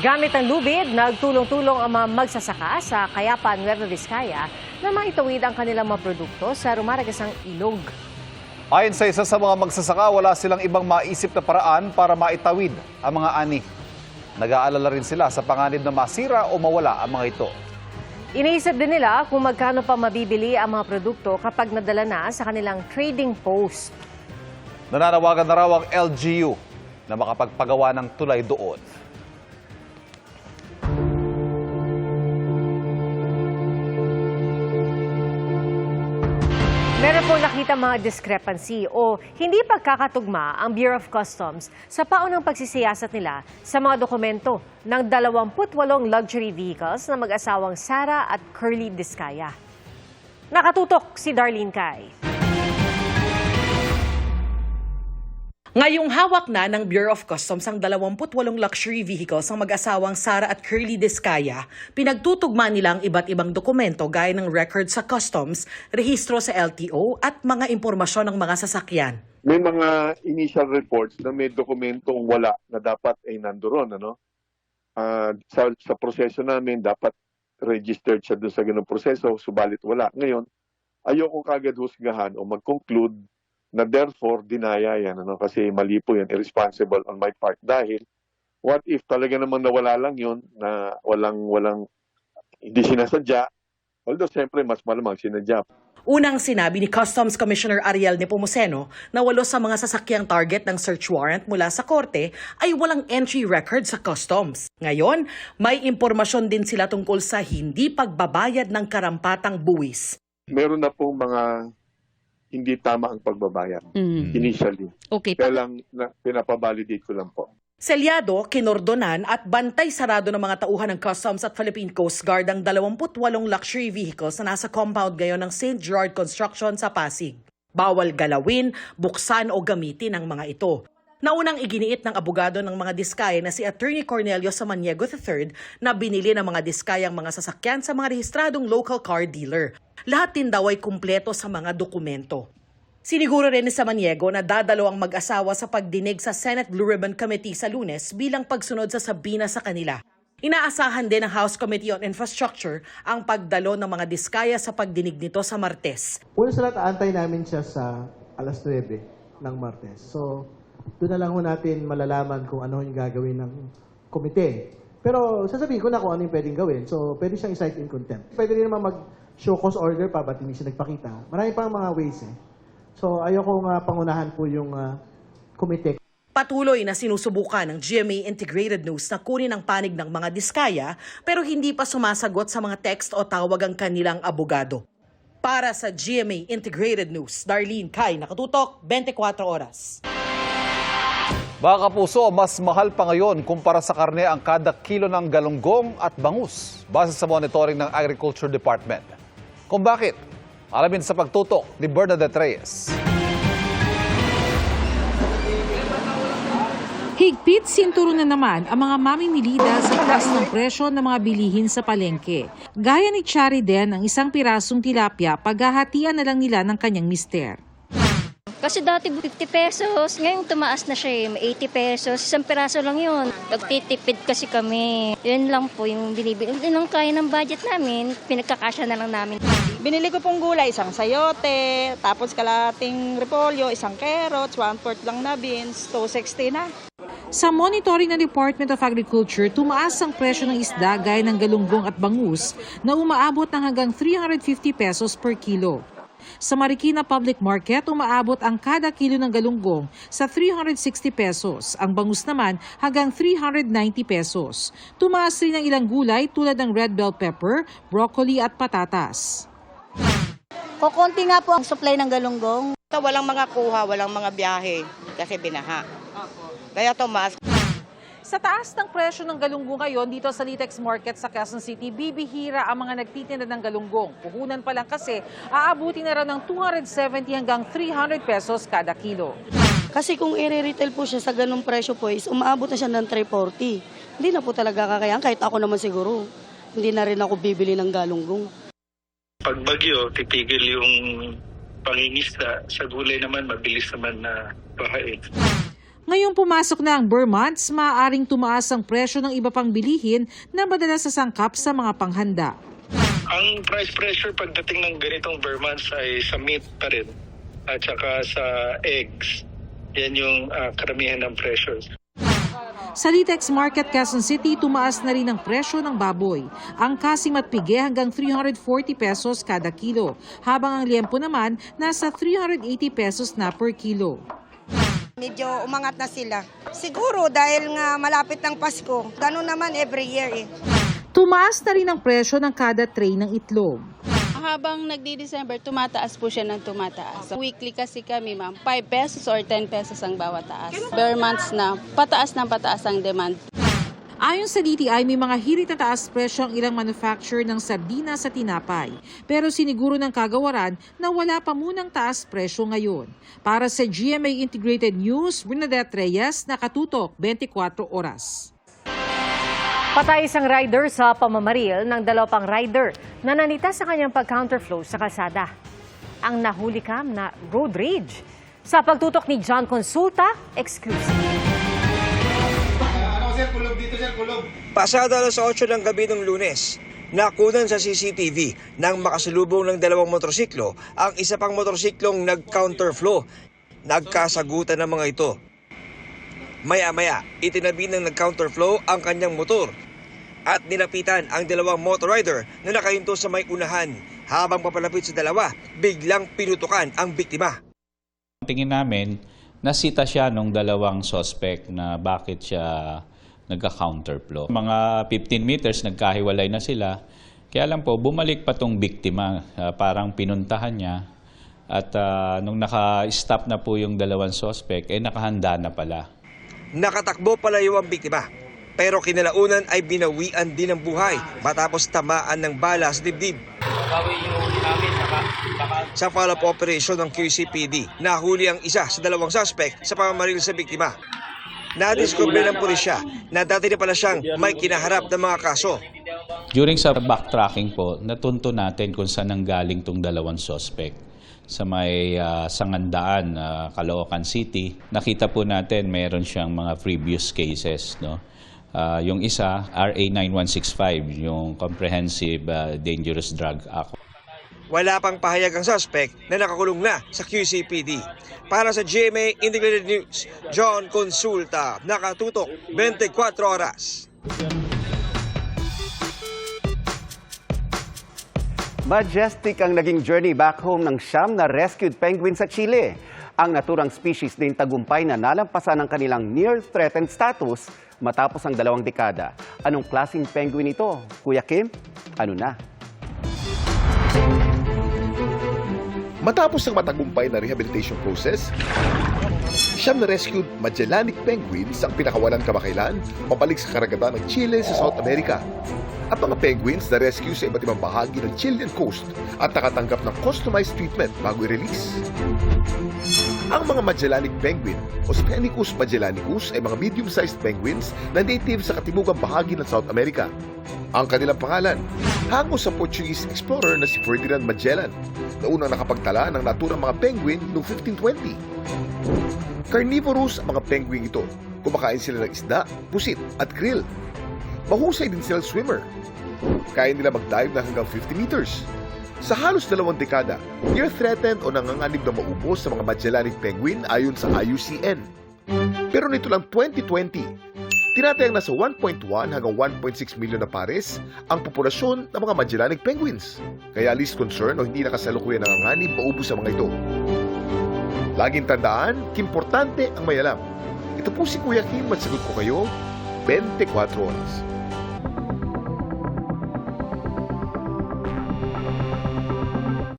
Gamit ang lubid, nagtulong-tulong ang mga magsasaka sa Kayapan, Nueva Vizcaya na maitawid ang kanilang mga produkto sa rumaragasang ilog. Ayon sa isa sa mga magsasaka, wala silang ibang maisip na paraan para maitawid ang mga ani. Nag-aalala rin sila sa panganib na masira o mawala ang mga ito. Iniisip din nila kung magkano pa mabibili ang mga produkto kapag nadala na sa kanilang trading post. Nananawagan na raw ang LGU na makapagpagawa ng tulay doon. Meron po nakita mga discrepancy o hindi pagkakatugma ang Bureau of Customs sa paunang pagsisiyasat nila sa mga dokumento ng 28 luxury vehicles na mag-asawang Sara at Curly Discaya. Nakatutok si Darlene Cay. Ngayong hawak na ng Bureau of Customs ang 28 luxury vehicles ng mag-asawang Sara at Curly Discaya, pinagtutugma nila ang iba't ibang dokumento gaya ng record sa customs, rehistro sa LTO at mga impormasyon ng mga sasakyan. May mga initial reports na may dokumentong wala na dapat ay nandoon. Sa proseso namin, dapat registered siya doon sa ganung proseso, subalit wala. Ngayon, ayoko kagad husgahan o mag-conclude na therefore dinaya yan, kasi mali po yan, irresponsible on my part. Dahil, what if talaga namang nawala lang yun, na walang hindi sinasadya, although siyempre mas malamang sinadya. Unang sinabi ni Customs Commissioner Ariel Nepomuceno na 8 sa mga sasakyang target ng search warrant mula sa korte ay walang entry record sa customs. Ngayon, may impormasyon din sila tungkol sa hindi pagbabayad ng karampatang buwis. Meron na pong mga hindi tama ang pagbabayad initially. Okay. Kaya lang pinapabalidate ko lang po. Selyado, kinordonan at bantay sarado ng mga tauhan ng Customs at Philippine Coast Guard ang 28 luxury vehicles na nasa compound ngayon ng St. Gerard Construction sa Pasig. Bawal galawin, buksan o gamitin ang mga ito. Naunang iginiit ng abogado ng mga Diskaya na si Attorney Cornelio Samaniego III na binili ng mga Diskayang mga sasakyan sa mga rehistradong local car dealer. Lahat din daw ay kumpleto sa mga dokumento. Siniguro rin ni Samaniego na dadalo ang mag-asawa sa pagdinig sa Senate Blue Ribbon Committee sa Lunes bilang pagsunod sa sabina sa kanila. Inaasahan din ng House Committee on Infrastructure ang pagdalo ng mga Diskaya sa pagdinig nito sa Martes. Una sa lahat, aantay namin siya sa alas 9 ng Martes. So, doon na lang natin malalaman kung ano yung gagawin ng komite. Pero sasabihin ko na kung ano yung pwedeng gawin. So, pwede siyang i-cite in contempt. Pwede rin naman mag-show cause order pa, ba't hindi siya nagpakita. Marami pang mga ways eh. So, ayoko nga pangunahan po yung komite. Patuloy na sinusubukan ng GMA Integrated News na kunin ang panig ng mga Diskaya pero hindi pa sumasagot sa mga text o tawag ang kanilang abogado. Para sa GMA Integrated News, Darlene Cay, nakatutok, 24 oras. Mga kapuso, mas mahal pa ngayon kumpara sa karne ang kada kilo ng galunggong at bangus base sa monitoring ng Agriculture Department. Kung bakit? Alamin sa pagtutok ni Bernadette Reyes. Higpit sinturo na naman ang mga mamimili dahil sa taas ng presyo ng mga bilihin sa palengke. Gaya ni Chari Den, ang isang pirasong tilapia, paghahatian na lang nila ng kanyang mister. Kasi dati 50 pesos, ngayon tumaas na siya, 80 pesos, isang piraso lang yun. Nagtitipid kasi kami. Yun lang po yung binibili. Yun ang kaya ng budget namin, pinagkakasya na lang namin. Binili ko pong gulay, isang sayote, tapos kalating repolyo, isang carrots, 1/4 lang na beans, 260 na. Sa monitoring ng Department of Agriculture, tumaas ang presyo ng isda gaya ng galunggong at bangus na umaabot ng hanggang 350 pesos per kilo. Sa Marikina Public Market, umaabot ang kada kilo ng galunggong sa 360 pesos. Ang bangus naman hanggang 390 pesos. Tumaas rin ang ilang gulay tulad ng red bell pepper, broccoli at patatas. Kukunti nga po ang supply ng galunggong. Walang mga kuha, walang mga biyahe kasi binaha. Kaya tumaas. Sa taas ng presyo ng galunggong ngayon dito sa Litex Market sa Quezon City, bibihira ang mga nagtitinda ng galunggong. Puhunan pa lang kasi, aabutin na raw ng 270 hanggang 300 pesos kada kilo. Kasi kung i-retail po siya sa ganung presyo po is umaabot na siya ng 340. Hindi na po talaga kakayahan, kahit ako naman siguro. Hindi na rin ako bibili ng galunggong. Pag bagyo, titigil yung pangingisda. Sa gulay naman, mabilis naman na bahain. Ngayong pumasok na ang Burr months, maaaring tumaas ang presyo ng iba pang bilihin na madalas sasangkap sa mga panghanda. Ang price pressure pagdating ng ganitong Burr months ay sa meat pa rin at saka sa eggs. Yan yung karamihan ng pressures. Sa Litex Market, Quezon City, tumaas na rin ang presyo ng baboy. Ang kasim at pige hanggang 340 pesos kada kilo, habang ang liempo naman nasa 380 pesos na per kilo. Medyo umangat na sila. Siguro dahil nga malapit ng Pasko. Ganun naman every year eh. Tumaas na rin ang presyo ng kada tray ng itlog. Habang nagdi-December, tumataas po siya ng tumataas. Weekly kasi kami, ma'am, 5 pesos or 10 pesos ang bawat taas. Bare months na, pataas ng pataas ang demand. Ayon sa DTI, may mga hirit na taas presyo ang ilang manufacturer ng sardinas sa tinapay. Pero siniguro ng kagawaran na wala pa munang taas presyo ngayon. Para sa GMA Integrated News, Bernadette Reyes, nakatutok 24 oras. Patay isang rider sa pamamaril ng dalawa pang rider na nanita sa kanyang pag-counterflow sa kalsada. Ang nahulikam na road rage. Sa pagtutok ni John Consulta, exclusive. Pasado alas 8 ng gabi ng Lunes, nakunan sa CCTV nang makasalubong ng dalawang motorsiklo ang isa pang motorsiklong nag-counterflow. Nagkasagutan ng mga ito. Maya-maya, itinabi ng nag-counterflow ang kanyang motor at nilapitan ang dalawang motorrider na nakahinto sa may unahan. Habang papalapit sa dalawa, biglang pinutukan ang biktima. Tingin namin, nasita siya nung dalawang suspect na bakit siya nagka-counterflow. Mga 15 meters, nagkahiwalay na sila. Kaya lang po, bumalik pa tong biktima. Parang pinuntahan niya. At nung naka-stop na po yung dalawang suspect, nakahanda na pala. Nakatakbo palayo ang biktima, pero kinalaunan ay binawian din ng buhay matapos tamaan ng bala sa dibdib. Sa follow-up operation ng QCPD, nahuli ang isa sa dalawang suspect sa pamamaril sa biktima. Nadiskubre ng pulisya na dati na pala siyang may kinaharap ng mga kaso. During sa backtracking po, natunto natin kung saan nanggaling tong dalawang suspect. Sa may Sangandaan, Caloocan City, nakita po natin mayroon siyang mga previous cases. No? Yung isa, RA 9165, yung Comprehensive Dangerous Drug Act. Wala pang pahayag ang suspect na nakakulong na sa QCPD. Para sa GMA Integrated News, John Consulta, nakatutok 24 oras. Majestic ang naging journey back home ng siyam na rescued penguin sa Chile. Ang naturang species din tagumpay na nalampasan ang kanilang near-threatened status matapos ang 2 dekada. Anong klaseng penguin ito? Kuya Kim, ano na? Matapos ang matagumpay na rehabilitation process, siyam na rescued Magellanic penguins ang pinakawalan kamakailan pabalik sa karagatan ng Chile sa South America. At mga penguins na rescue sa iba't ibang bahagi ng Chilean coast at nakatanggap ng customized treatment bago i-release. Ang mga Magellanic penguin o Sphenicus magellanicus ay mga medium-sized penguins na native sa katimugang bahagi ng South America. Ang kanilang pangalan, hango sa Portuguese explorer na si Ferdinand Magellan, na unang nakapagtala ng naturang mga penguin noong 1520. Carnivorous ang mga penguin ito. Kumakain sila ng isda, pusit at krill. Mahusay din silang swimmer. Kaya nila mag-dive na hanggang 50 meters. Sa halos 2 dekada, near-threatened o nanganganib na maubos sa mga Magellanic penguin ayon sa IUCN. Pero nito lang 2020, tinatayang nasa 1.1 hanggang 1.6 milyon na pares ang populasyon ng mga Magellanic penguins. Kaya least concern o hindi nakasalukuyan nanganganib maubos sa mga ito. Laging tandaan, importante ang may alam. Ito po si Kuya Kim at sagot ko kayo 24 oras.